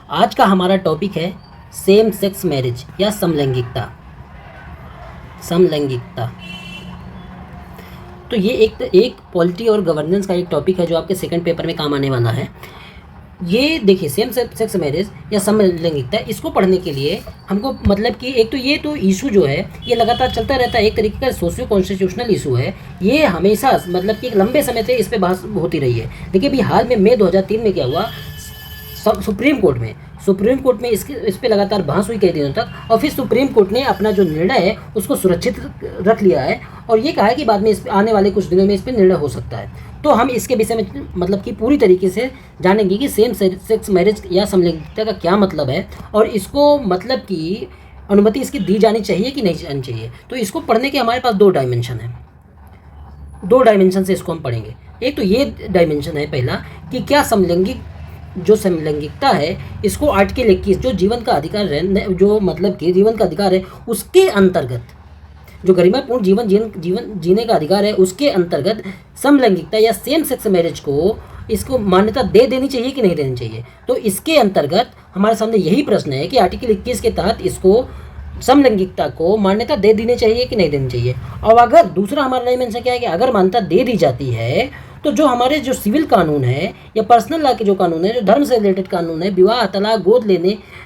आज का हमारा टॉपिक है सेम सेक्स मैरिज या समलैंगिकता। समलैंगिकता तो ये एक पॉलिटी और गवर्नेंस का एक टॉपिक है जो आपके सेकंड पेपर में काम आने वाला है। ये देखिए, सेम सेक्स मैरिज या समलैंगिकता, इसको पढ़ने के लिए हमको मतलब कि एक तो ये तो इशू जो है ये लगातार चलता रहता है, एक तरीके का सोशियो कॉन्स्टिट्यूशनल इशू है। ये हमेशा मतलब कि एक लंबे समय से इस पर बहस होती रही है। देखिए अभी हाल में मई 2003 में क्या हुआ, सुप्रीम कोर्ट में इस पे लगातार बहस हुई कई दिनों तक, और फिर सुप्रीम कोर्ट ने अपना जो निर्णय है उसको सुरक्षित रख लिया है और ये कहा है कि बाद में इस आने वाले कुछ दिनों में इस पर निर्णय हो सकता है। तो हम इसके विषय में मतलब कि पूरी तरीके से जानेंगे कि सेम सेक्स मैरिज या समलैंगिकता का क्या मतलब है और इसको मतलब कि अनुमति इसकी दी जानी चाहिए कि नहीं जानी चाहिए। तो इसको पढ़ने के हमारे पास दो डायमेंशन है, दो डायमेंशन से इसको हम पढ़ेंगे। एक तो ये डायमेंशन है पहला कि क्या जो समलैंगिकता है इसको आर्टिकल 21 जो जीवन का अधिकार है, जो मतलब कि जीवन का अधिकार है उसके अंतर्गत, जो गरिमापूर्ण जीवन जीने का अधिकार है उसके अंतर्गत समलैंगिकता या सेम सेक्स मैरिज को इसको मान्यता दे देनी चाहिए कि नहीं देनी चाहिए। तो इसके अंतर्गत हमारे सामने यही प्रश्न है कि आर्टिकल 21 के तहत इसको समलैंगिकता को मान्यता दे देनी चाहिए कि नहीं देनी चाहिए। और अगर दूसरा हमारा डायमेंशन क्या है कि अगर मान्यता दे दी जाती है तो जो हमारे जो सिविल कानून है या पर्सनल लॉ के जो कानून है, जो धर्म से रिलेटेड कानून है, विवाह, तलाक,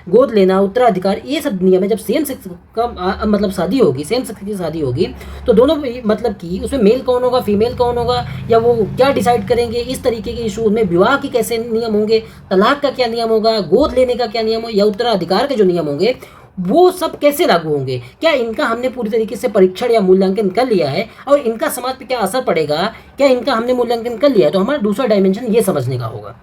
गोद लेना, उत्तराधिकार, ये सब नियम है। जब सेम सेक्स का मतलब शादी होगी, सेम सेक्स की शादी होगी तो दोनों मतलब कि उसमें मेल कौन होगा, फीमेल कौन होगा, या वो क्या डिसाइड करेंगे, इस तरीके के इशू में विवाह के कैसे नियम होंगे, तलाक का क्या नियम होगा, गोद लेने का क्या नियम हो, या उत्तराधिकार के जो नियम होंगे वो सब कैसे लागू होंगे, क्या इनका हमने पूरी तरीके से परीक्षण या मूल्यांकन कर लिया है और इनका समाज पे क्या असर पड़ेगा, क्या इनका हमने मूल्यांकन कर लिया है। तो हमारा दूसरा डायमेंशन ये समझने का होगा।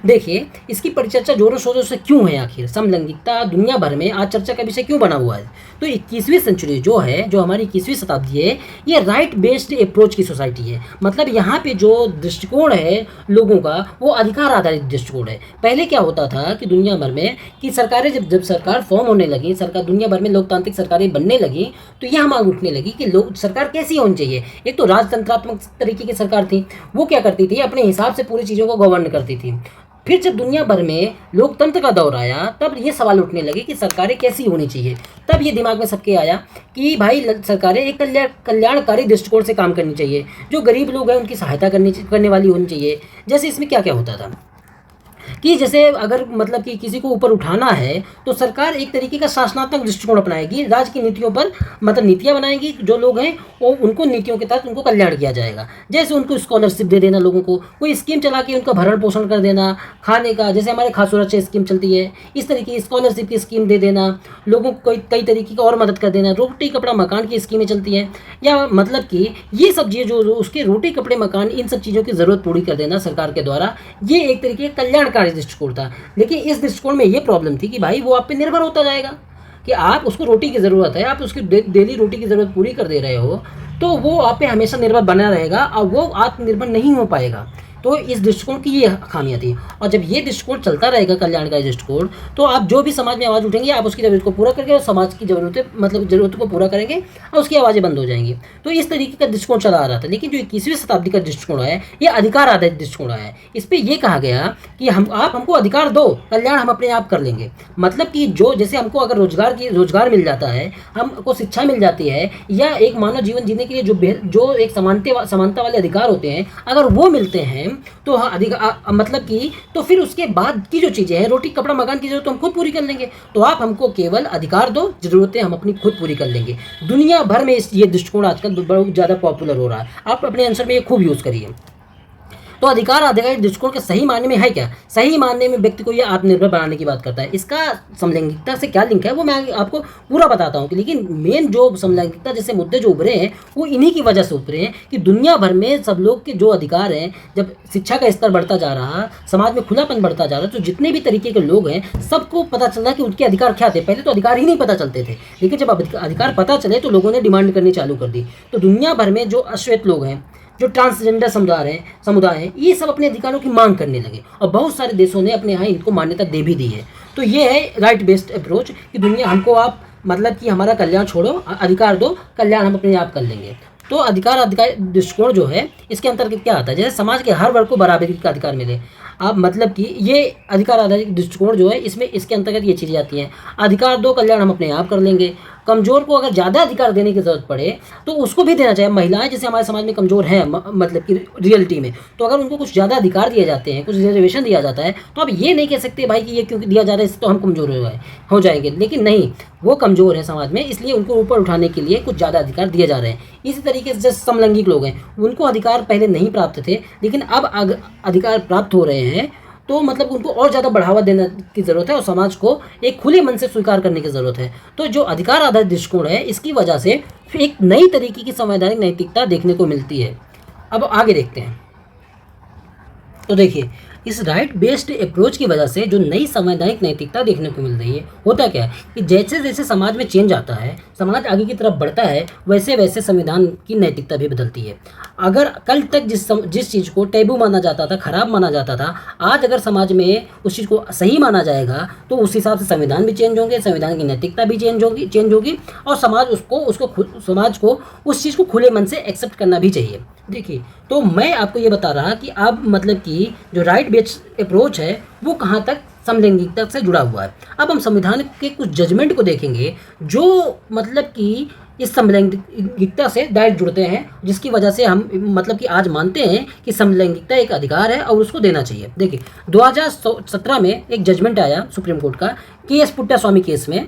देखिए इसकी परिचर्चा जोरों शोरों से क्यों है, आखिर समलैंगिकता दुनिया भर में आज चर्चा का विषय क्यों बना हुआ है। तो 21वीं सेंचुरी जो है, जो हमारी 21वीं शताब्दी है, ये राइट बेस्ड अप्रोच की सोसाइटी है। मतलब यहाँ पे जो दृष्टिकोण है लोगों का वो अधिकार आधारित दृष्टिकोण है। पहले क्या होता था कि दुनिया भर में कि सरकारें जब सरकार फॉर्म होने लगी, सरकार दुनिया भर में लोकतांत्रिक सरकारें बनने लगी, तो यह मांग उठने लगी कि सरकार कैसी होनी चाहिए। एक तो राजतंत्रात्मक तरीके की सरकार थी, वो क्या करती थी, अपने हिसाब से पूरी चीज़ों को गवर्न करती थी। फिर जब दुनिया भर में लोकतंत्र का दौर आया तब ये सवाल उठने लगे कि सरकारें कैसी होनी चाहिए। तब ये दिमाग में सबके आया कि भाई सरकारें एक कल्याणकारी दृष्टिकोण से काम करनी चाहिए, जो गरीब लोग हैं उनकी सहायता करने वाली होनी चाहिए। जैसे इसमें क्या क्या होता था कि जैसे अगर मतलब कि किसी को ऊपर उठाना है तो सरकार एक तरीके का शासनात्मक दृष्टिकोण अपनाएगी, राज्य की नीतियों पर मतलब नीतियाँ बनाएगी, जो लोग हैं वो उनको नीतियों के तहत उनको कल्याण किया जाएगा। जैसे उनको स्कॉलरशिप दे देना, लोगों को कोई स्कीम चला के उनका भरण पोषण कर देना, खाने का, जैसे हमारे खाद्य सुरक्षा स्कीम चलती है, इस तरीके की स्कॉलरशिप की स्कीम दे देना, लोगों को कई तरीके की और मदद कर देना, रोटी कपड़ा मकान की स्कीमें चलती हैं, या मतलब कि ये सब चीज़ें जो उसके रोटी कपड़े मकान, इन सब चीज़ों की ज़रूरत पूरी कर देना सरकार के द्वारा, ये एक तरीके का कल्याणकारी दृष्टिकोण था। लेकिन इस दृष्टिकोण में ये प्रॉब्लम थी कि भाई वो आप पे निर्भर होता जाएगा कि आप उसको रोटी की ज़रूरत है, आप उसकी डेली रोटी की ज़रूरत पूरी कर दे रहे हो, तो वो आप पे हमेशा निर्भर बना रहेगा और वो आत्मनिर्भर नहीं हो पाएगा। तो इस दृष्टिकोण की ये खामियां थी। और जब ये दृष्टिकोण चलता रहेगा, कल्याणकारी दृष्टिकोण, तो आप जो भी समाज में आवाज़ उठेंगे आप उसकी ज़रूरत को पूरा करके और समाज की ज़रूरतों को पूरा करेंगे और उसकी आवाज़ें बंद हो जाएंगी। तो इस तरीके का दृष्टिकोण चला आ रहा था। लेकिन जो 21वीं शताब्दी का दृष्टिकोण है ये अधिकार आधारित दृष्टिकोण है। इस पर यह कहा गया कि आप हमको अधिकार दो, कल्याण हम अपने आप कर लेंगे। मतलब कि जो जैसे हमको अगर रोजगार मिल जाता है, हमको शिक्षा मिल जाती है, या एक मानव जीवन जीने के लिए जो एक समानता वाले अधिकार होते हैं अगर वो मिलते हैं तो हाँ मतलब कि तो फिर उसके बाद की जो चीज़ें हैं, रोटी कपड़ा मकान की जरूरत तो हम खुद पूरी कर लेंगे। तो आप हमको केवल अधिकार दो, जरूरतें हम अपनी खुद पूरी कर लेंगे। दुनिया भर में ये दृष्टिकोण आजकल बहुत ज़्यादा पॉपुलर हो रहा है। आप अपने आंसर में ये खूब यूज़ करिए। तो अधिकार आधारित दृष्टिकोण के सही मायने में है क्या? सही मायने में व्यक्ति को यह आत्मनिर्भर बनाने की बात करता है। इसका समलैंगिकता से क्या लिंक है वो मैं आपको पूरा बताता हूँ। लेकिन मेन जो समलैंगिकता जैसे मुद्दे जो उभरे हैं वो इन्हीं की वजह से उभरे हैं कि दुनिया भर में सब लोग के जो अधिकार हैं, जब शिक्षा का स्तर बढ़ता जा रहा, समाज में खुलापन बढ़ता जा रहा, तो जितने भी तरीके के लोग हैं सबको पता चला कि उनके अधिकार क्या थे। पहले तो अधिकार ही नहीं पता चलते थे, लेकिन जब अधिकार पता चले तो लोगों ने डिमांड करनी चालू कर दी। तो दुनिया भर में जो अश्वेत लोग हैं, जो ट्रांसजेंडर समुदाय हैं, ये सब अपने अधिकारों की मांग करने लगे और बहुत सारे देशों ने अपने यहाँ इनको मान्यता दे भी दी है। तो ये है राइट बेस्ड अप्रोच कि दुनिया हमको आप मतलब कि हमारा कल्याण छोड़ो, अधिकार दो, कल्याण हम अपने आप कर लेंगे। तो अधिकार दृष्टिकोण जो है इसके अंतर्गत क्या आता है, जैसे समाज के हर वर्ग को बराबरी का अधिकार मिले। आप मतलब कि ये अधिकार आधारित दृष्टिकोण जो है इसमें इसके अंतर्गत ये चीज़ें आती हैं। अधिकार दो, कल्याण हम अपने आप कर लेंगे। कमज़ोर को अगर ज़्यादा अधिकार देने की ज़रूरत पड़े तो उसको भी देना चाहिए। महिलाएं जैसे हमारे समाज में कमज़ोर हैं मतलब कि रियलिटी में, तो अगर उनको कुछ ज़्यादा अधिकार दिए जाते हैं, कुछ रिजर्वेशन दिया जाता है, तो आप ये नहीं कह सकते भाई कि ये क्यों दिया जा रहा है, इससे तो हम कमज़ोर हो जाएंगे। लेकिन नहीं, वो कमज़ोर है समाज में, इसलिए उनको ऊपर उठाने के लिए कुछ ज़्यादा अधिकार दिए जा रहे हैं। इसी तरीके से जैसे समलैंगिक लोग हैं, उनको अधिकार पहले नहीं प्राप्त थे, लेकिन अब अधिकार प्राप्त हो रहे हैं, तो मतलब उनको और ज़्यादा बढ़ावा देने की ज़रूरत है और समाज को एक खुले मन से स्वीकार करने की ज़रूरत है। तो जो अधिकार आधारित दृष्टिकोण है, इसकी वजह से एक नई तरीके की संवैधानिक नैतिकता देखने को मिलती है। अब आगे देखते हैं। तो देखिए, इस राइट बेस्ड अप्रोच की वजह से जो नई संवैधानिक नैतिकता देखने को मिल रही है, होता क्या है कि जैसे जैसे समाज में चेंज आता है, समाज आगे की तरफ बढ़ता है, वैसे वैसे संविधान की नैतिकता भी बदलती है। अगर कल तक जिस चीज़ को टैबू माना जाता था, खराब माना जाता था, आज अगर समाज में उस चीज़ को सही माना जाएगा तो उस हिसाब से संविधान भी चेंज होंगे, संविधान की नैतिकता भी चेंज होगी और समाज को उस चीज़ को खुले मन से एक्सेप्ट करना भी चाहिए। देखिए, तो मैं आपको ये बता रहा कि अब मतलब कि जो राइट बेस्ड अप्रोच है वो कहाँ तक समलैंगिकता से जुड़ा हुआ है। अब हम संविधान के कुछ जजमेंट को देखेंगे जो मतलब कि इस समलैंगिकता से डायरेक्ट जुड़ते हैं, जिसकी वजह से हम मतलब कि आज मानते हैं कि समलैंगिकता एक अधिकार है और उसको देना चाहिए। देखिए, 2017 में एक जजमेंट आया सुप्रीम कोर्ट का केएस पुट्टास्वामी केस में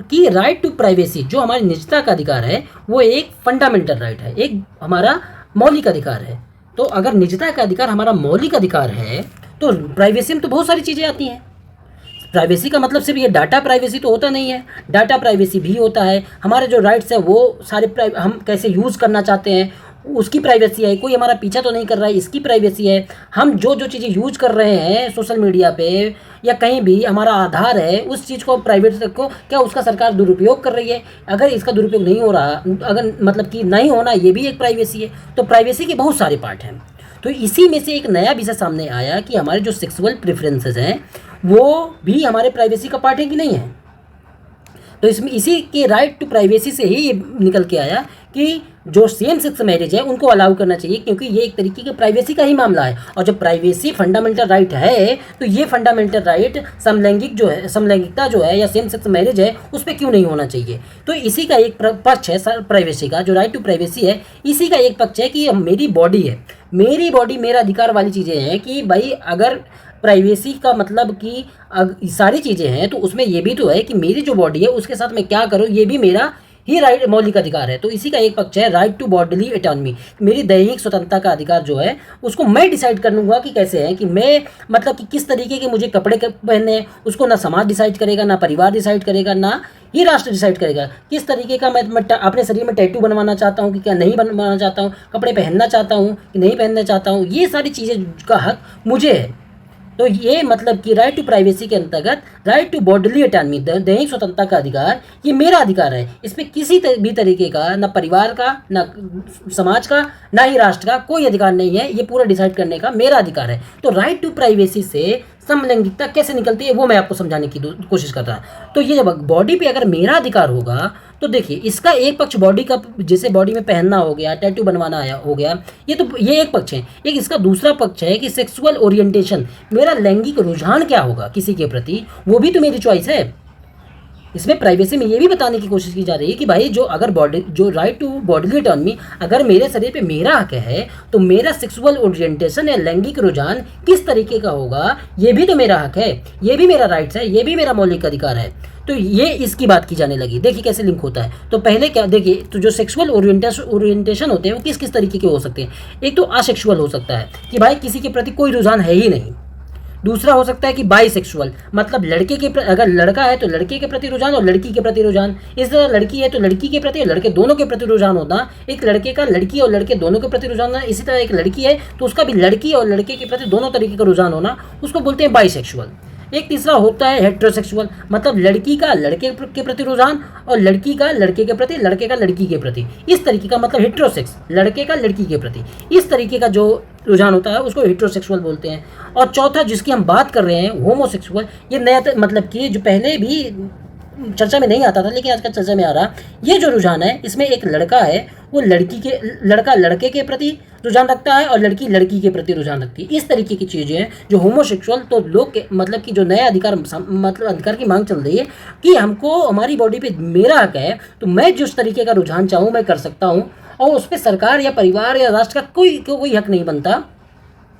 कि राइट टू प्राइवेसी, जो हमारी निजता का अधिकार है, वो एक फंडामेंटल राइट है, एक हमारा मौलिक अधिकार है। तो अगर निजता का अधिकार हमारा मौलिक अधिकार है तो प्राइवेसी में तो बहुत सारी चीज़ें आती हैं। प्राइवेसी का मतलब सिर्फ ये डाटा प्राइवेसी तो होता नहीं है, डाटा प्राइवेसी भी होता है। हमारे जो राइट्स है वो सारे हम कैसे यूज़ करना चाहते हैं उसकी प्राइवेसी है, कोई हमारा पीछा तो नहीं कर रहा है, इसकी प्राइवेसी है। हम जो चीज़ें यूज कर रहे हैं सोशल मीडिया पे या कहीं भी, हमारा आधार है, उस चीज़ को प्राइवेट को क्या उसका सरकार दुरुपयोग कर रही है? अगर इसका दुरुपयोग नहीं हो रहा, अगर मतलब कि नहीं होना, ये भी एक प्राइवेसी है। तो प्राइवेसी के बहुत सारे पार्ट हैं। तो इसी में से एक नया विषय सामने आया कि हमारे जो सेक्सुअल प्रेफरेंसेस हैं वो भी हमारे प्राइवेसी का पार्ट है कि नहीं है। तो इसमें इसी के राइट टू प्राइवेसी से ही ये निकल के आया कि जो सेम सेक्स मैरिज है उनको अलाउ करना चाहिए, क्योंकि ये एक तरीके की प्राइवेसी का ही मामला है। और जब प्राइवेसी फंडामेंटल राइट है तो ये फंडामेंटल राइट समलैंगिकता जो है या सेम सेक्स मैरिज है उस पर क्यों नहीं होना चाहिए। तो इसी का एक पक्ष है प्राइवेसी का, जो राइट टू प्राइवेसी है, इसी का एक पक्ष है कि मेरी बॉडी है, मेरी बॉडी मेरा अधिकार वाली चीज़ें हैं कि भाई अगर प्राइवेसी का मतलब कि सारी चीज़ें हैं तो उसमें ये भी तो है कि मेरी जो बॉडी है उसके साथ मैं क्या करूँ, ये भी मेरा ही राइट मौलिक अधिकार है। तो इसी का एक पक्ष है राइट टू बॉडीली ऑटोनॉमी, मेरी दैहिक स्वतंत्रता का अधिकार जो है उसको मैं डिसाइड कर लूँगा कि कैसे है, कि मैं मतलब कि किस तरीके के मुझे कपड़े पहनने हैं, उसको ना समाज डिसाइड करेगा, ना परिवार डिसाइड करेगा, ना ही राष्ट्र डिसाइड करेगा। किस तरीके का मैं अपने शरीर में टैटू बनवाना चाहता हूँ कि क्या नहीं बनवाना चाहता हूँ, कपड़े पहनना चाहता हूँ कि नहीं पहनना चाहता हूँ, ये सारी चीज़ें का हक मुझे है। तो ये मतलब कि राइट टू प्राइवेसी के अंतर्गत राइट टू बॉडीली ऑटोनॉमी, दैहिक स्वतंत्रता का अधिकार, ये मेरा अधिकार है। इसमें किसी भी तरीके का ना परिवार का, ना समाज का, ना ही राष्ट्र का कोई अधिकार नहीं है। ये पूरा डिसाइड करने का मेरा अधिकार है। तो राइट टू प्राइवेसी से समलैंगिकता कैसे निकलती है वो मैं आपको समझाने की कोशिश करता हूँ। तो ये जब बॉडी पे अगर मेरा अधिकार होगा तो देखिए, इसका एक पक्ष बॉडी का, जैसे बॉडी में पहनना हो गया, टैटू बनवाना हो गया, ये एक पक्ष है। एक इसका दूसरा पक्ष है कि सेक्सुअल ओरिएंटेशन, मेरा लैंगिक रुझान क्या होगा किसी के प्रति, वो भी तो मेरी चॉइस है। इसमें प्राइवेसी में ये भी बताने की कोशिश की जा रही है कि भाई जो राइट टू बॉडीली ऑटोनॉमी, अगर मेरे शरीर पे मेरा हक है तो मेरा सेक्सुअल ओरिएंटेशन या लैंगिक रुझान किस तरीके का होगा, ये भी तो मेरा हक है, ये भी मेरा राइट्स है, ये भी मेरा मौलिक अधिकार है। तो ये इसकी बात की जाने लगी। देखिए कैसे लिंक होता है। तो पहले क्या देखिए, तो जो सेक्सुअल ओरिएंटेशन होते हैं वो किस किस तरीके के हो सकते हैं। एक तो असेक्सुअल हो सकता है कि भाई किसी के प्रति कोई रुझान है ही नहीं। दूसरा हो सकता है कि बाईसेक्सुअल, मतलब अगर लड़का है तो लड़के के प्रति रुझान और लड़की के प्रति रुझान, इस तरह लड़की है तो लड़की के प्रति, लड़के दोनों के प्रति रुझान होना। एक लड़के का लड़की और लड़के दोनों के प्रति रुझान होना। इसी तरह एक लड़की है तो उसका भी लड़की और लड़के के प्रति दोनों तरीके का रुझान होना, उसको बोलते हैं बाईसेक्सुअल। एक तीसरा होता है हेटेरोसेक्सुअल, मतलब लड़की का लड़के के प्रति रुझान और लड़की का लड़के के प्रति, लड़के का लड़की के प्रति, इस तरीके का, मतलब हेटेरोसेक्स, लड़के का लड़की के प्रति, इस तरीके का जो रुझान होता है उसको हेटेरोसेक्सुअल बोलते हैं। और चौथा जिसकी हम बात कर रहे हैं होमोसेक्सुअल, ये नया मतलब कि जो पहले भी चर्चा में नहीं आता था, लेकिन आजकल चर्चा में आ रहा। ये जो रुझान है, इसमें एक लड़का है, वो लड़का लड़के के प्रति रुझान रखता है और लड़की लड़की के प्रति रुझान रखती है। इस तरीके की चीज़ें हैं जो होमोसेक्सुअल, तो लोग के मतलब कि जो नया अधिकार मतलब अधिकार की मांग चल रही है कि हमको हमारी बॉडी पे मेरा हक है, तो मैं जिस तरीके का रुझान चाहूँ मैं कर सकता हूँ, और उस पर सरकार या परिवार या राष्ट्र का कोई हक नहीं बनता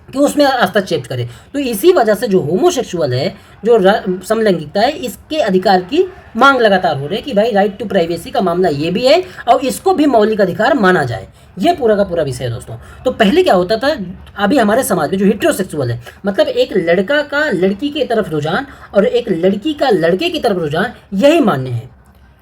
कि उसमें हस्तक्षेप करे। तो इसी वजह से जो होमोसेक्सुअल है, जो समलैंगिकता है, इसके अधिकार की मांग लगातार हो रही है कि भाई राइट टू प्राइवेसी का मामला ये भी है और इसको भी मौलिक अधिकार माना जाए। ये पूरा का पूरा विषय है दोस्तों। तो पहले क्या होता था, अभी हमारे समाज में जो हेटेरोसेक्सुअल है, मतलब एक लड़का का लड़की की तरफ रुझान और एक लड़की का लड़के की तरफ रुझान, यही मान्य है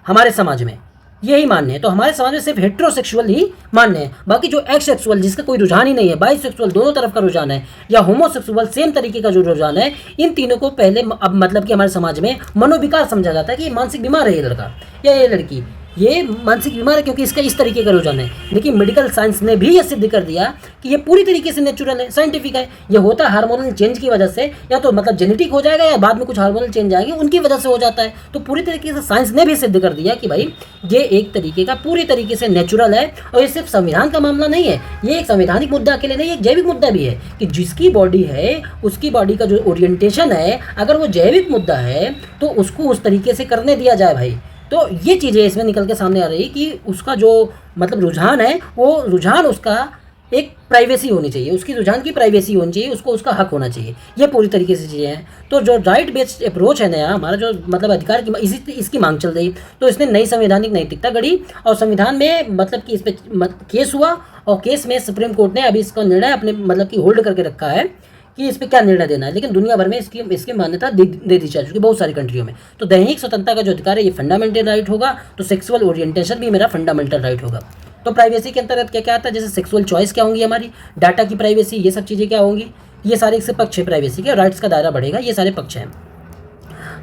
हमारे समाज में, यही मान्य है। तो हमारे समाज में सिर्फ हेटेरोसेक्सुअल ही मान्य है। बाकी जो एक्सेक्सुअल, जिसका कोई रुझान ही नहीं है, बाइसेक्सुअल दोनों तरफ का रुझान है, या होमोसेक्सुअल सेम तरीके का जो रुझान है, इन तीनों को पहले अब मतलब कि हमारे समाज में मनोविकार समझा जाता है कि मानसिक बीमार है ये लड़का या ये लड़की, ये मानसिक बीमार है क्योंकि इसका इस तरीके का रुझान है। लेकिन मेडिकल साइंस ने भी ये सिद्ध कर दिया कि ये पूरी तरीके से नेचुरल है, साइंटिफिक है। ये होता है हार्मोनल चेंज की वजह से, या तो मतलब जेनेटिक हो जाएगा या बाद में कुछ हार्मोनल चेंज आएंगे उनकी वजह से हो जाता है। तो पूरी तरीके से साइंस ने भी सिद्ध कर दिया कि भाई ये एक तरीके का पूरी तरीके से नेचुरल है। और ये सिर्फ संविधान का मामला नहीं है, ये एक संवैधानिक मुद्दा अकेले नहीं, एक जैविक मुद्दा भी है कि जिसकी बॉडी है उसकी बॉडी का जो ओरिएंटेशन है, अगर वो जैविक मुद्दा है तो उसको उस तरीके से करने दिया जाए भाई। तो ये चीज़ें इसमें निकल के सामने आ रही कि उसका जो मतलब रुझान है, वो रुझान उसका एक प्राइवेसी होनी चाहिए, उसकी रुझान की प्राइवेसी होनी चाहिए, उसको उसका हक होना चाहिए। ये पूरी तरीके से चीज़ें हैं। तो जो राइट बेस्ड अप्रोच है नया हमारा, जो मतलब अधिकार की इसकी मांग चल रही, तो इसने नई संवैधानिक नैतिकता गढ़ी और संविधान में मतलब कि इस पर केस हुआ, और केस में सुप्रीम कोर्ट ने अभी इसका निर्णय अपने मतलब कि होल्ड करके रखा है कि इस पर क्या निर्णय देना है। लेकिन दुनिया भर में इसकी मान्यता दे दी जा चुकी है बहुत सारी कंट्रियों में। तो दैहिक स्वतंत्रता का जो अधिकार है ये फंडामेंटल राइट होगा, तो सेक्सुअल ओरिएंटेशन भी मेरा फंडामेंटल राइट होगा। तो प्राइवेसी के अंतर्गत क्या क्या आता है, जैसे सेक्सुअल चॉइस क्या होंगी हमारी, डाटा की प्राइवेसी, ये सब चीज़ें क्या होंगी, ये सारे से पक्ष है प्राइवेसी के, राइट्स का दायरा बढ़ेगा, ये सारे पक्ष हैं।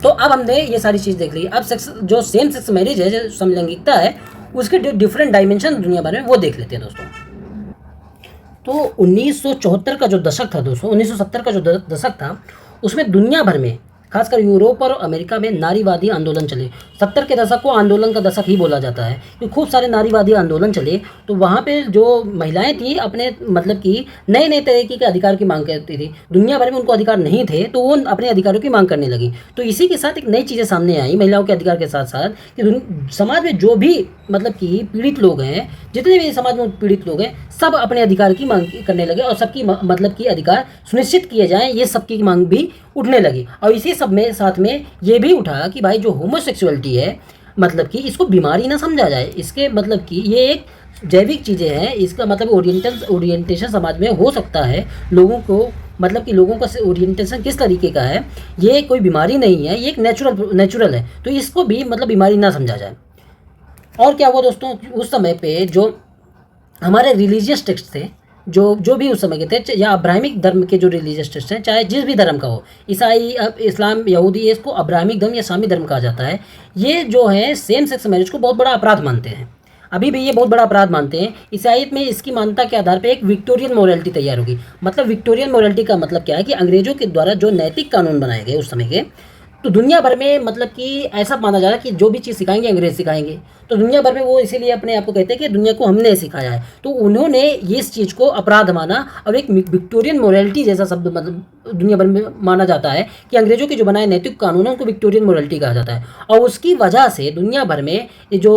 तो अब हमने ये सारी चीज़ देख ली। अब जो सेम सेक्स मैरिज है, जो समलैंगिकता है, उसके डिफरेंट डायमेंशन दुनिया भर में वो देख लेते हैं दोस्तों। तो 1974 का जो दशक था दोस्तों, 1970 का जो दशक था, उसमें दुनिया भर में खासकर यूरोप और अमेरिका में नारीवादी आंदोलन चले। 70 के दशक को आंदोलन का दशक ही बोला जाता है क्योंकि खूब सारे नारीवादी आंदोलन चले। तो वहाँ पे जो महिलाएं थी अपने मतलब कि नए नए तरीके के अधिकार की मांग करती थी। दुनिया भर में उनको अधिकार नहीं थे तो वो अपने अधिकारों की मांग करने लगी। तो इसी के साथ एक नई चीज़ें सामने आई महिलाओं के अधिकार के साथ साथ कि समाज में जो भी मतलब कि पीड़ित लोग हैं, जितने भी समाज में पीड़ित लोग हैं, सब अपने अधिकार की मांग करने लगे और सबकी मतलब कि अधिकार सुनिश्चित किए जाएं, ये सबकी मांग भी उठने लगी। और इसी सब में साथ में ये भी उठा कि भाई जो होमोसेक्सुअलिटी है मतलब कि इसको बीमारी ना समझा जाए, इसके मतलब कि ये एक जैविक चीज़ें हैं, इसका मतलब ओरिएंटेशन समाज में हो सकता है। लोगों को मतलब कि लोगों का ओरिएंटेशन किस तरीके का है, ये कोई बीमारी नहीं है, ये एक नेचुरल है, तो इसको भी मतलब बीमारी ना समझा जाए। और क्या हुआ दोस्तों, उस समय पे जो हमारे रिलीजियस टेक्स्ट थे, जो भी उस समय के थे, या अब्राहमिक धर्म के जो रिलीजियस टेक्स्ट हैं, चाहे जिस भी धर्म का हो, ईसाई, इस्लाम, यहूदी, ये इसको अब्राहमिक धर्म या सामी धर्म कहा जाता है। ये जो है सेम सेक्स मैरिज को बहुत बड़ा अपराध मानते हैं, अभी भी ये बहुत बड़ा अपराध मानते हैं। ईसाईयत में इसकी मान्यता के आधार पर एक विक्टोरियन मोरालिटी तैयार होगी। मतलब विक्टोरियन मोरालिटी का मतलब क्या है कि अंग्रेजों के द्वारा जो नैतिक कानून बनाए गए उस समय के, तो दुनिया भर में मतलब कि ऐसा माना जा रहा है कि जो भी चीज़ सिखाएंगे अंग्रेज सिखाएंगे, तो दुनिया भर में वो इसीलिए अपने आप को कहते हैं कि दुनिया को हमने सिखाया है। तो उन्होंने इस चीज़ को अपराध माना और एक विक्टोरियन मोरालिटी जैसा शब्द मतलब दुनिया भर में माना जाता है कि अंग्रेजों के जो बनाए नैतिक कानून है उनको विक्टोरियन मोरालिटी कहा जाता है। और उसकी वजह से दुनिया भर में ये जो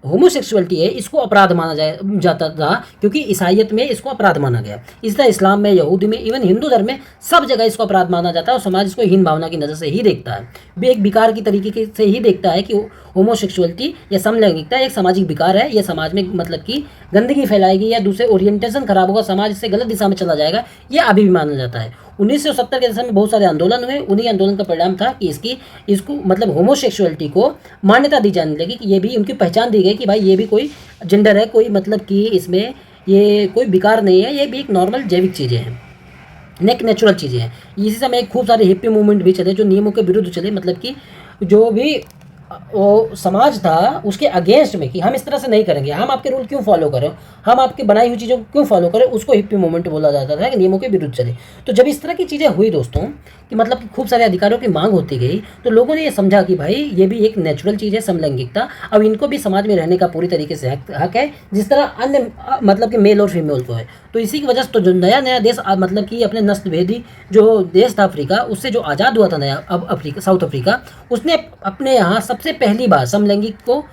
होमोसेक्सुअलिटी है इसको अपराध माना जाता था, क्योंकि ईसाईयत में इसको अपराध माना गया। इस तरह इस्लाम में, यहूदी में, इवन हिंदू धर्म में सब जगह इसको अपराध माना जाता है और समाज इसको हीन भावना की नज़र से ही देखता है, एक विकार की तरीके से ही देखता है कि होमोसेक्सुअलिटी या समलैंगिकता एक सामाजिक विकार है, यह समाज में मतलब कि गंदगी फैलाएगी या दूसरे ओरिएंटेशन खराब होगा, समाज इससे गलत दिशा में चला जाएगा, ये अभी भी माना जाता है। 1970 के दशक में बहुत सारे आंदोलन हुए, उन्हीं आंदोलन का परिणाम था कि इसको मतलब होमोसेक्सुअलिटी को मान्यता दी जाने लगी कि ये भी उनकी पहचान दी गई कि भाई ये भी कोई जेंडर है, कोई मतलब कि इसमें ये कोई विकार नहीं है, ये भी एक नॉर्मल जैविक चीज़ें हैं, नेचुरल चीज़ें हैं। इसी समय खूब सारे हिप्पी मूवमेंट भी चले जो नियमों के विरुद्ध चले, मतलब कि जो भी वो समाज था उसके अगेंस्ट में कि हम इस तरह से नहीं करेंगे, हम आपके रूल क्यों फॉलो करें, हम आपकी बनाई हुई चीज़ों को क्यों फॉलो करें, उसको हिप्पी मूवमेंट बोला जाता था कि नियमों के विरुद्ध चले। तो जब इस तरह की चीज़ें हुई दोस्तों कि मतलब कि खूब सारे अधिकारों की मांग होती गई, तो लोगों ने ये समझा कि भाई ये भी एक नेचुरल चीज़ है समलैंगिकता, अब इनको भी समाज में रहने का पूरी तरीके से हक है जिस तरह अन्य मतलब कि मेल और फीमेल को है। तो इसी की वजह से तो जो नया नया देश मतलब कि अपने नस्ल भेदी जो देश था अफ्रीका, उससे जो आज़ाद हुआ था नया अब अफ्रीका, साउथ अफ्रीका, उसने अपने यहाँ सबसे पहली बार समलैंगिक को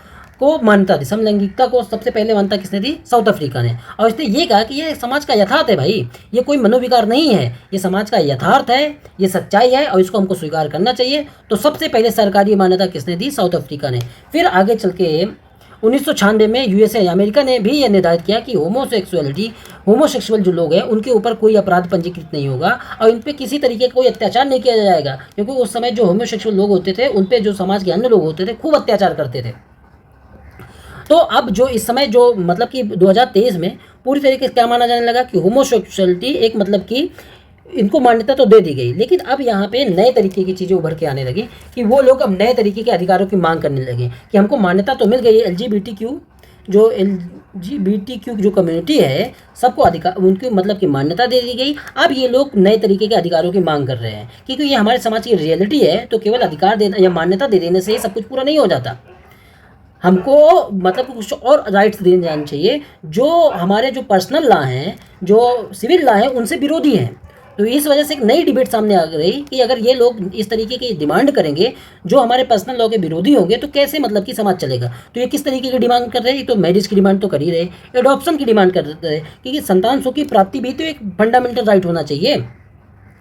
मान्यता दी। समलैंगिकता को सबसे पहले मान्यता किसने दी? साउथ अफ्रीका ने। और इसने ये कहा कि ये समाज का यथार्थ है भाई, ये कोई मनोविकार नहीं है, ये समाज का यथार्थ है, ये सच्चाई है और इसको हमको स्वीकार करना चाहिए। तो सबसे पहले सरकारी मान्यता किसने दी? साउथ अफ्रीका ने। फिर आगे चल के 1996 में यूएसए अमेरिका ने भी यह निर्धारित किया कि होमोसेक्सुअल जो लोग हैं उनके ऊपर कोई अपराध पंजीकृत नहीं होगा और इन पे किसी तरीके का कोई अत्याचार नहीं किया जाएगा, क्योंकि उस समय जो होमोसेक्सुअल लोग होते थे उन पे जो समाज के अन्य लोग होते थे खूब अत्याचार करते थे। तो अब जो इस समय जो मतलब कि 2023 में पूरी तरीके से क्या माना जाने लगा कि होमोसेक्सुअलिटी एक मतलब कि इनको मान्यता तो दे दी गई, लेकिन अब यहाँ पे नए तरीके की चीज़ें उभर के आने लगी कि वो लोग अब नए तरीके के अधिकारों की मांग करने लगे कि हमको मान्यता तो मिल गई है, L G B T Q जो कम्युनिटी है सबको अधिकार उनकी मतलब कि मान्यता दे दी गई। अब ये लोग नए तरीके के अधिकारों की मांग कर रहे हैं क्योंकि ये हमारे समाज की रियलिटी है। तो केवल अधिकार देना या मान्यता दे देने से ही सब कुछ पूरा नहीं हो जाता, हमको मतलब कुछ और राइट्स दिए जाने चाहिए जो हमारे जो पर्सनल लॉ हैं, जो सिविल लॉ हैं, उनसे विरोधी हैं। तो इस वजह से एक नई डिबेट सामने आ गई कि अगर ये लोग इस तरीके की डिमांड करेंगे जो हमारे पर्सनल लॉ के विरोधी होंगे तो कैसे मतलब कि समाज चलेगा। तो ये किस तरीके की डिमांड कर रहे हैं? तो मैरिज की डिमांड तो कर ही रहे, एडॉप्शन की डिमांड कर रहे हैं क्योंकि संतान सुख की प्राप्ति भी तो एक फंडामेंटल राइट होना चाहिए,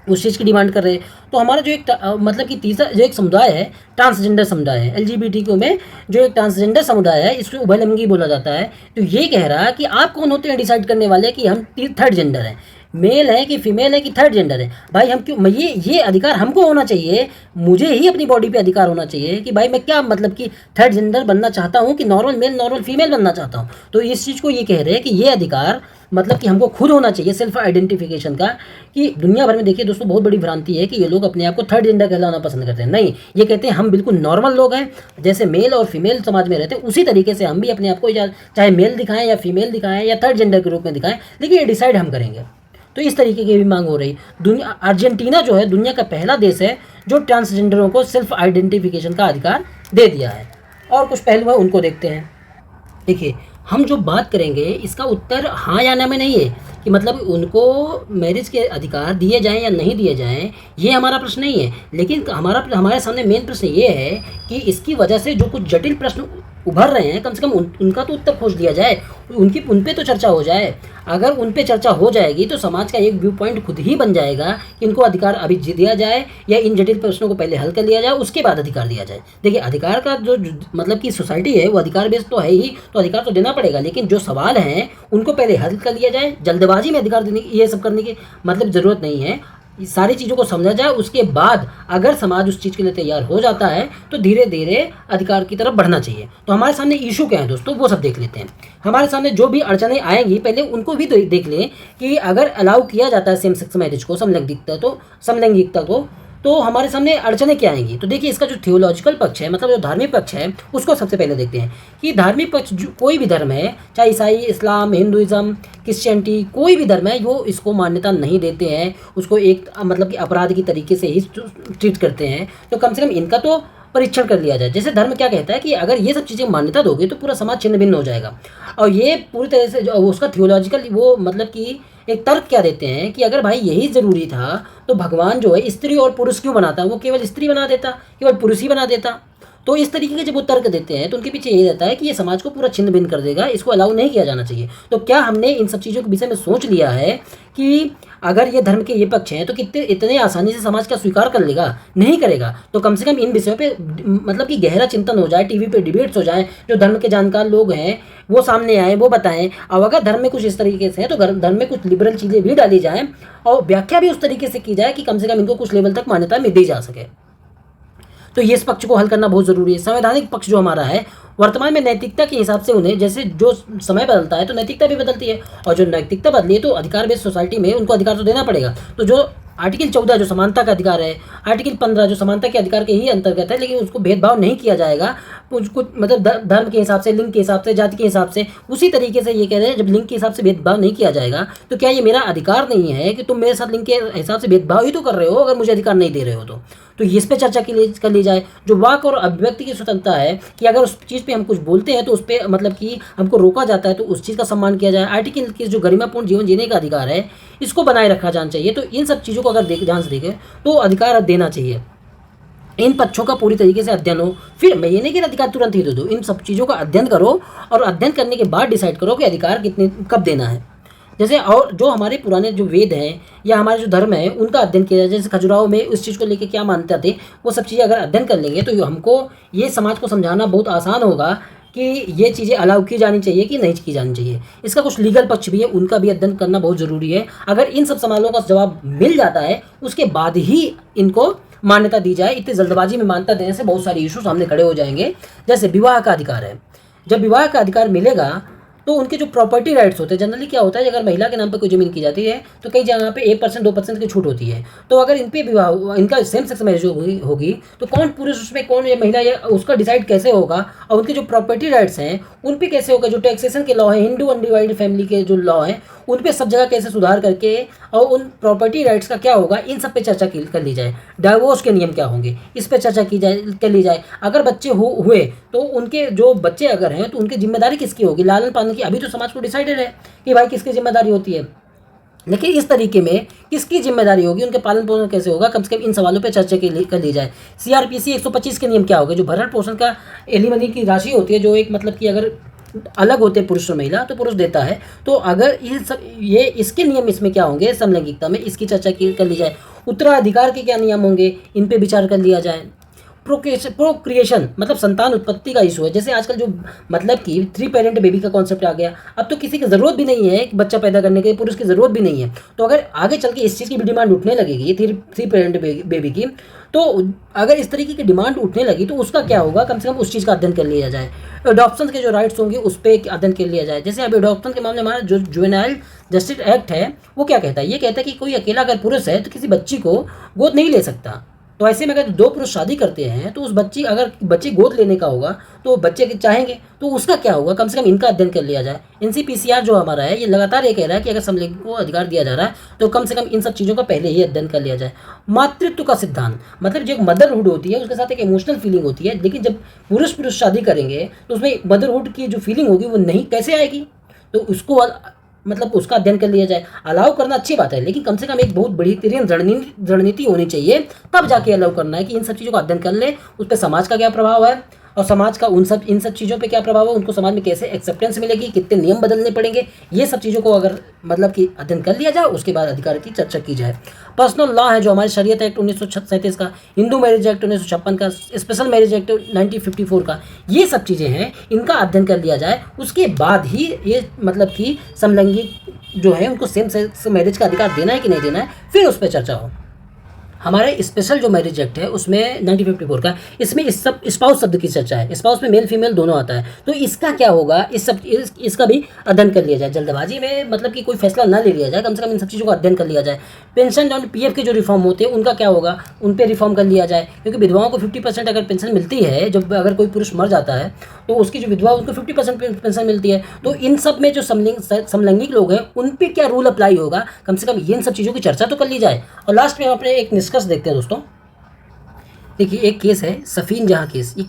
उस चीज़ की डिमांड कर रहे हैं। तो हमारा जो एक मतलब कि तीसरा जो एक समुदाय है, ट्रांसजेंडर समुदाय है, एलजीबीटी में जो एक ट्रांसजेंडर समुदाय है इसको उभयलिंगी बोला जाता है। तो ये कह रहा है कि आप कौन होते हैं डिसाइड करने वाले कि हम थर्ड जेंडर हैं, मेल है कि फीमेल है कि थर्ड जेंडर है। भाई हम क्यों, ये अधिकार हमको होना चाहिए, मुझे ही अपनी बॉडी पे अधिकार होना चाहिए कि भाई मैं क्या मतलब कि थर्ड जेंडर बनना चाहता हूँ कि नॉर्मल मेल नॉर्मल फीमेल बनना चाहता हूँ। तो इस चीज़ को ये कह रहे हैं कि ये अधिकार मतलब कि हमको खुद होना चाहिए सेल्फ आइडेंटिफिकेशन का। कि दुनिया भर में देखिए दोस्तों बहुत बड़ी भ्रांति है कि ये लोग अपने आप को थर्ड जेंडर कहलाना पसंद करते हैं। नहीं, ये कहते हैं हम बिल्कुल नॉर्मल लोग हैं, जैसे मेल और फीमेल समाज में रहते हैं उसी तरीके से हम भी अपने आप को चाहे मेल दिखाएं या फीमेल दिखाएं या थर्ड जेंडर के रूप में दिखाएं, लेकिन ये डिसाइड हम करेंगे। तो इस तरीके की भी मांग हो रही। दुनिया अर्जेंटीना जो है दुनिया का पहला देश है जो ट्रांसजेंडरों को सेल्फ आइडेंटिफिकेशन का अधिकार दे दिया है। और कुछ पहलू है उनको देखते हैं। देखिए हम जो बात करेंगे इसका उत्तर हाँ या ना में नहीं है कि मतलब उनको मैरिज के अधिकार दिए जाएं या नहीं दिए जाएं, ये हमारा प्रश्न नहीं है। लेकिन हमारे सामने मेन प्रश्न ये है कि इसकी वजह से जो कुछ जटिल प्रश्न उभर रहे हैं कम से कम उनका तो उत्तर खोज लिया जाए, उन पे तो चर्चा हो जाए। अगर उन पे चर्चा हो जाएगी तो समाज का एक व्यू पॉइंट खुद ही बन जाएगा कि इनको अधिकार अभी दिया जाए या इन जटिल प्रश्नों को पहले हल कर लिया जाए उसके बाद अधिकार दिया जाए। देखिए अधिकार का जो मतलब कि सोसाइटी है वो अधिकार बेस्ड तो है ही, तो अधिकार तो देना पड़ेगा, लेकिन जो सवाल हैं उनको पहले हल कर लिया जाए। जल्दबाजी में अधिकार देने की ये सब करने की मतलब ज़रूरत नहीं है। सारी चीज़ों को समझा जाए, उसके बाद अगर समाज उस चीज़ के लिए तैयार हो जाता है तो धीरे धीरे अधिकार की तरफ बढ़ना चाहिए। तो हमारे सामने इशू क्या है दोस्तों वो सब देख लेते हैं। हमारे सामने जो भी अड़चने आएंगी पहले उनको भी देख लें कि अगर अलाउ किया जाता है सेम सेक्स मैरिज को, समलैंगिकता को, तो हमारे सामने अड़चने क्या आएंगी। तो देखिए इसका जो थियोलॉजिकल पक्ष है मतलब जो धार्मिक पक्ष है उसको सबसे पहले देखते हैं कि धार्मिक पक्ष कोई भी धर्म है, चाहे ईसाई, इस्लाम, हिंदुइज्म, क्रिश्चियनिटी, कोई भी धर्म है वो इसको मान्यता नहीं देते हैं, उसको एक मतलब कि अपराध की तरीके से ही ट्रीट करते हैं। तो कम से कम इनका तो परीक्षण कर लिया जाए। जैसे धर्म क्या कहता है कि अगर ये सब चीज़ें मान्यता दोगे तो पूरा समाज छिन्न भिन्न हो जाएगा। और ये पूरी तरह से जो उसका थियोलॉजिकल वो मतलब कि एक तर्क क्या देते हैं कि अगर भाई यही ज़रूरी था तो भगवान जो है स्त्री और पुरुष क्यों बनाता, वो केवल स्त्री बना देता, केवल पुरुष ही बना देता। तो इस तरीके के जब वो तर्क देते हैं तो उनके पीछे यही रहता है कि ये समाज को पूरा छिन्न भिन्न कर देगा, इसको अलाउ नहीं किया जाना चाहिए। तो क्या हमने इन सब चीज़ों के विषय में सोच लिया है कि अगर ये धर्म के ये पक्ष हैं तो कितने इतने आसानी से समाज का स्वीकार कर लेगा? नहीं करेगा। तो कम से कम इन विषयों पे मतलब कि गहरा चिंतन हो जाए, टीवी पे डिबेट्स हो जाए, जो धर्म के जानकार लोग हैं वो सामने आए, वो बताएं। और अगर धर्म में कुछ इस तरीके से है तो धर्म में कुछ लिबरल चीज़ें भी डाली जाएँ और व्याख्या भी उस तरीके से की जाए कि कम से कम इनको कुछ लेवल तक मान्यता में दी जा सके। तो ये इस पक्ष को हल करना बहुत ज़रूरी है। संवैधानिक पक्ष जो हमारा है वर्तमान में नैतिकता के हिसाब से उन्हें जैसे जो समय बदलता है तो नैतिकता भी बदलती है, और जो नैतिकता बदली है तो अधिकार बेस्ड सोसाइटी में उनको अधिकार तो देना पड़ेगा। तो जो आर्टिकल 14 जो समानता का अधिकार है, आर्टिकल 15 जो समानता के अधिकार के ही अंतर्गत है, लेकिन उसको भेदभाव नहीं किया जाएगा कुछ मतलब धर्म के हिसाब से, लिंग के हिसाब से, जाति के हिसाब से। उसी तरीके से ये कह रहे हैं जब लिंग के हिसाब से भेदभाव नहीं किया जाएगा तो क्या ये मेरा अधिकार नहीं है कि तुम मेरे साथ लिंग के हिसाब से भेदभाव ही तो कर रहे हो अगर मुझे अधिकार नहीं दे रहे हो तो इस पे चर्चा कर ली जाए। जो वाक और अभिव्यक्ति की स्वतंत्रता है कि अगर उस चीज़ पे हम कुछ बोलते हैं तो उस पर मतलब कि हमको रोका जाता है तो उस चीज़ का सम्मान किया जाए। आर्टिकल की जो गरिमापूर्ण जीवन जीने का अधिकार है इसको बनाए रखा जाना चाहिए। तो इन सब चीज़ों को अगर ध्यान से देखें तो अधिकार देना चाहिए। इन पक्षों का पूरी तरीके से अध्ययन हो, फिर मैं ये नहीं कि अधिकार तुरंत ही दे दो, इन सब चीज़ों का अध्ययन करो और अध्ययन करने के बाद डिसाइड करो कि अधिकार कितने कब देना है। जैसे और जो हमारे पुराने जो वेद हैं या हमारे जो धर्म है उनका अध्ययन किया जाए। जैसे खजुराहो में उस चीज़ को लेकर क्या मानते थे, वो सब चीज़ें अगर अध्ययन कर लेंगे तो हमको ये समाज को समझाना बहुत आसान होगा कि ये चीज़ें अलाउ की जानी चाहिए कि नहीं की जानी चाहिए। इसका कुछ लीगल पक्ष भी है, उनका भी अध्ययन करना बहुत ज़रूरी है। अगर इन सब सवालों का जवाब मिल जाता है उसके बाद ही इनको मान्यता दी जाए। इतनी जल्दबाजी में मान्यता देने से बहुत सारे इशू सामने खड़े हो जाएंगे। जैसे विवाह का अधिकार है, जब विवाह का अधिकार मिलेगा तो उनके जो प्रॉपर्टी राइट्स होते हैं, जनरली क्या होता है अगर महिला के नाम पर कोई ज़मीन की जाती है तो कई जगह पे 1% 2% की छूट होती है। तो अगर इन पे विवाह इनका सेम सेक्स मैरिज होगी तो कौन पुरुष उसमें कौन ये महिला या उसका डिसाइड कैसे होगा, और उनके जो प्रॉपर्टी राइट्स हैं उन पे कैसे होगा। जो टैक्सेशन के लॉ है, हिंदू अनडिवाइडेड फैमिली के जो लॉ हैं उन पे सब जगह कैसे सुधार करके और उन प्रॉपर्टी राइट्स का क्या होगा, इन सब पे चर्चा कर ली जाए। डाइवोर्स के नियम क्या होंगे इस पर चर्चा कर ली जाए। अगर बच्चे हुए तो उनके जो बच्चे अगर हैं तो उनकी जिम्मेदारी किसकी होगी, लालन पालन की। अभी तो समाज को डिसाइडेड है कि भाई किसकी जिम्मेदारी होती है, लेकिन इस तरीके में किसकी जिम्मेदारी होगी, उनके पालन पोषण कैसे होगा, कम से कम इन सवालों पे चर्चा कर ली जाए। सीआरपीसी 125 के नियम क्या होंगे, जो भरण पोषण का एलिमनी की राशि होती है, जो एक मतलब कि अगर अलग होते हैं पुरुष और महिला तो पुरुष देता है, तो अगर ये इसके नियम इसमें क्या होंगे समलैंगिकता में, इसकी चर्चा कर ली जाए। उत्तराधिकार के क्या नियम होंगे इन पे विचार कर लिया जाए। प्रोक्रिएशन मतलब संतान उत्पत्ति का इशू है। जैसे आजकल जो मतलब कि 3 पेरेंट बेबी का कॉन्सेप्ट आ गया, अब तो किसी की ज़रूरत भी नहीं है एक बच्चा पैदा करने के, पुरुष की ज़रूरत भी नहीं है। तो अगर आगे चल के इस चीज़ की भी डिमांड उठने लगेगी 3 पेरेंट बेबी की, तो अगर इस तरीके की डिमांड उठने लगी तो उसका क्या होगा, कम से कम उस चीज़ का अध्ययन कर लिया जाए। अडॉप्शन के जो राइट्स होंगे उस पर अध्ययन कर लिया जाए। जैसे अभी अडॉप्शन के मामले में हमारा जो जुवेनाइल जस्टिस एक्ट है वो क्या कहता है, ये कहता है कि कोई अकेला अगर पुरुष है तो किसी बच्ची को गोद नहीं ले सकता। तो ऐसे में अगर 2 पुरुष शादी करते हैं तो उस अगर बच्चे गोद लेने का होगा तो बच्चे के चाहेंगे तो उसका क्या होगा, कम से कम इनका अध्ययन कर लिया जाए। एनसीपीसीआर जो हमारा है ये लगातार ये कह रहा है कि अगर समलैंगिक को अधिकार दिया जा रहा है तो कम से कम इन सब चीज़ों का पहले ही अध्ययन कर लिया जाए। मातृत्व का सिद्धांत मतलब जो मदरहुड होती है उसके साथ एक इमोशनल फीलिंग होती है, लेकिन जब पुरुष शादी करेंगे तो उसमें मदरहुड की जो फीलिंग होगी वो नहीं कैसे आएगी, तो उसको मतलब उसका अध्ययन कर लिया जाए। अलाउ करना अच्छी बात है, लेकिन कम से कम एक बहुत बड़ी तेरी रणनीति होनी चाहिए, तब जाके अलाउ करना है कि इन सब चीज़ों का अध्ययन कर ले, उस पर समाज का क्या प्रभाव है और समाज का इन सब चीज़ों पे क्या प्रभाव है, उनको समाज में कैसे एक्सेप्टेंस मिलेगी, कितने नियम बदलने पड़ेंगे, ये सब चीज़ों को अगर मतलब कि अध्ययन कर लिया जाए उसके बाद अधिकार की चर्चा की जाए। पर्सनल लॉ है जो हमारे शरीयत एक्ट 1937 का, हिंदू मैरिज एक्ट 1956 का, स्पेशल मैरिज एक्ट 1954 का, ये सब चीज़ें हैं, इनका अध्ययन कर लिया जाए। उसके बाद ही ये मतलब कि समलैंगिक जो है उनको सेम सेक्स मैरिज का अधिकार देना है कि नहीं देना है, फिर उस पर चर्चा हो। हमारे स्पेशल जो मैरिज एक्ट है उसमें 1954 का, इसमें इस सब स्पाउस शब्द की चर्चा है, स्पाउस में मेल फीमेल दोनों आता है, तो इसका क्या होगा, इसका भी अध्ययन कर लिया जाए। जल्दबाजी में मतलब कि कोई फैसला ना ले लिया जाए, कम से कम इन सब चीज़ों का अध्ययन कर लिया जाए। पेंशन और पीएफ के जो रिफॉर्म होते हैं उनका क्या होगा, उन पर रिफॉर्म कर लिया जाए, क्योंकि विधवाओं को 50% अगर पेंशन मिलती है, जब अगर कोई पुरुष मर जाता है तो उसकी जो विधवा उसको 50% पेंशन मिलती है। तो इन सब में जो समलैंगिक लोग हैं उन पर क्या रूल अप्लाई होगा, कम से कम ये इन सब चीज़ों की चर्चा तो कर ली जाए। और लास्ट में हम अपने एक निष्कर्ष देखते हैं दोस्तों। देखिए एक केस है सफीन जहाँ केस, ये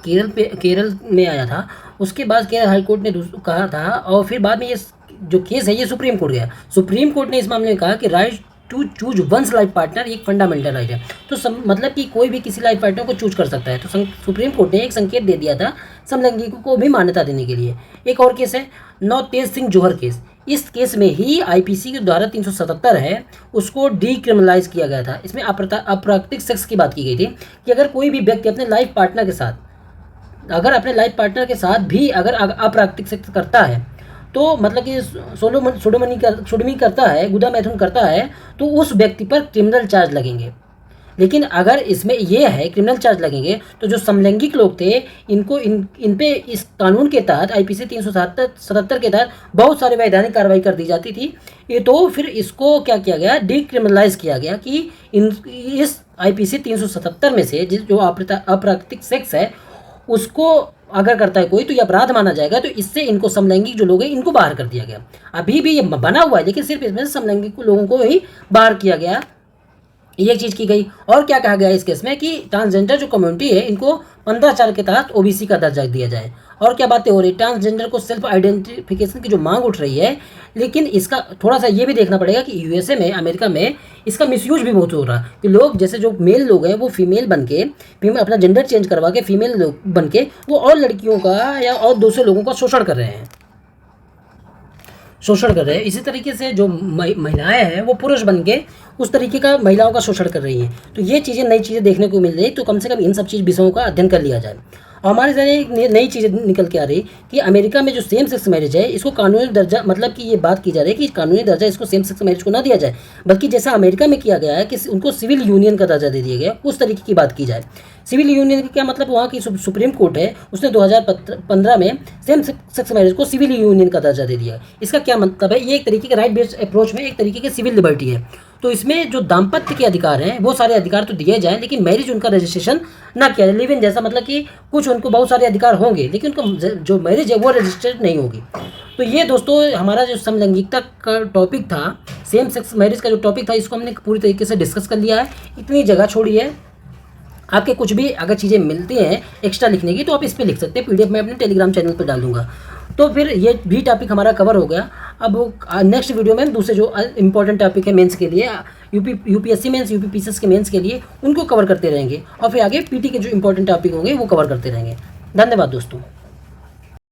केरल में आया था, उसके बाद केरल हाई कोर्ट ने कहा था, और फिर बाद में ये जो केस है ये सुप्रीम कोर्ट गया। सुप्रीम कोर्ट ने इस मामले में कहा कि right to choose one's life partner एक फंडामेंटल राइट है। तो मतलब कि कोई भी किसी लाइफ पार्टनर को चूज कर सकता है। तो सुप्रीम कोर्ट ने एक संकेत दे दिया था समलैंगिकों को भी मान्यता देने के लिए। एक और केस है नवतेज सिंह जौहर केस, इस केस में ही आईपीसी के द्वारा 377 है उसको डीक्रिमिनलाइज किया गया था। इसमें अप्राकृतिक सेक्स की बात की गई थी कि अगर कोई भी व्यक्ति अपने लाइफ पार्टनर के साथ भी अगर अप्राकृतिक सेक्स करता है तो मतलब कि सोडोमी करता है, गुदा मैथुन करता है, तो उस व्यक्ति पर क्रिमिनल चार्ज लगेंगे। लेकिन अगर इसमें ये है क्रिमिनल चार्ज लगेंगे तो जो समलैंगिक लोग थे इनको इन पे इस कानून के तहत IPC 377 के तहत बहुत सारी वैधानिक कार्रवाई कर दी जाती थी। ये तो फिर इसको क्या किया गया, डिक्रिमिनलाइज किया गया कि इस IPC 377 में से जो अप्राकृतिक सेक्स है उसको अगर करता है कोई तो ये अपराध माना जाएगा। तो इससे इनको समलैंगिक जो लोग हैं इनको बाहर कर दिया गया। अभी भी ये बना हुआ है लेकिन सिर्फ इसमें समलैंगिक लोगों को ही बाहर किया गया, ये चीज़ की गई। और क्या कहा गया इस केस में कि ट्रांसजेंडर जो कम्युनिटी है इनको 15 के तहत OBC का दर्जा दिया जाए। और क्या बातें हो रही, ट्रांसजेंडर को सेल्फ आइडेंटिफिकेशन की जो मांग उठ रही है, लेकिन इसका थोड़ा सा ये भी देखना पड़ेगा कि USA में, अमेरिका में इसका मिसयूज भी बहुत हो रहा है कि लोग जैसे जो मेल लोग हैं वो फीमेल बन के अपना जेंडर चेंज करवा के फीमेल लोग बन के वो और लड़कियों का या और दूसरे लोगों का शोषण कर रहे हैं। इसी तरीके से जो महिलाएं हैं वो पुरुष बन के उस तरीके का महिलाओं का शोषण कर रही हैं। तो ये चीज़ें, नई चीज़ें देखने को मिल रही, तो कम से कम इन सब विषयों का अध्ययन कर लिया जाए। और हमारे सामने एक नई चीज़ निकल के आ रही कि अमेरिका में जो सेम सेक्स मैरिज है इसको कानूनी दर्जा, मतलब कि ये बात की जा रही है कि कानूनी दर्जा इसको सेम सेक्स मैरिज को ना दिया जाए, बल्कि जैसा अमेरिका में किया गया है कि उनको सिविल यूनियन का दर्जा दे दिया गया, उस तरीके की बात की जाए। सिविल यूनियन का क्या मतलब, वहाँ की सुप्रीम कोर्ट है उसने 2015 में सेम सेक्स मैरिज को सिविल यूनियन का दर्जा दे दिया। इसका क्या मतलब है, ये एक तरीके के राइट बेस्ड अप्रोच में एक तरीके की सिविल लिबर्टी है। तो इसमें जो दाम्पत्य के अधिकार हैं वो सारे अधिकार तो दिए जाएं, लेकिन मैरिज उनका रजिस्ट्रेशन ना किया जाए। लिव इन जैसा मतलब कि कुछ उनको बहुत सारे अधिकार होंगे लेकिन उनका जो मैरिज है वो रजिस्टर्ड नहीं होगी। तो ये दोस्तों हमारा जो समलैंगिकता का टॉपिक था, सेम सेक्स मैरिज का जो टॉपिक था, इसको हमने पूरी तरीके से डिस्कस कर लिया है। इतनी जगह छोड़ी है, आपके कुछ भी अगर चीज़ें मिलती हैं एक्स्ट्रा लिखने की तो आप इस पर लिख सकते हैं। PDF मैं अपने टेलीग्राम चैनल पर डाल दूंगा। तो फिर ये भी टॉपिक हमारा कवर हो गया। अब नेक्स्ट वीडियो में हम दूसरे जो इंपॉर्टेंट टॉपिक है मेंस के लिए, UPSC मेंस, UPPCS के मेंस के लिए, उनको कवर करते रहेंगे और फिर आगे PT के जो इंपॉर्टेंट टॉपिक होंगे वो कवर करते रहेंगे। धन्यवाद दोस्तों।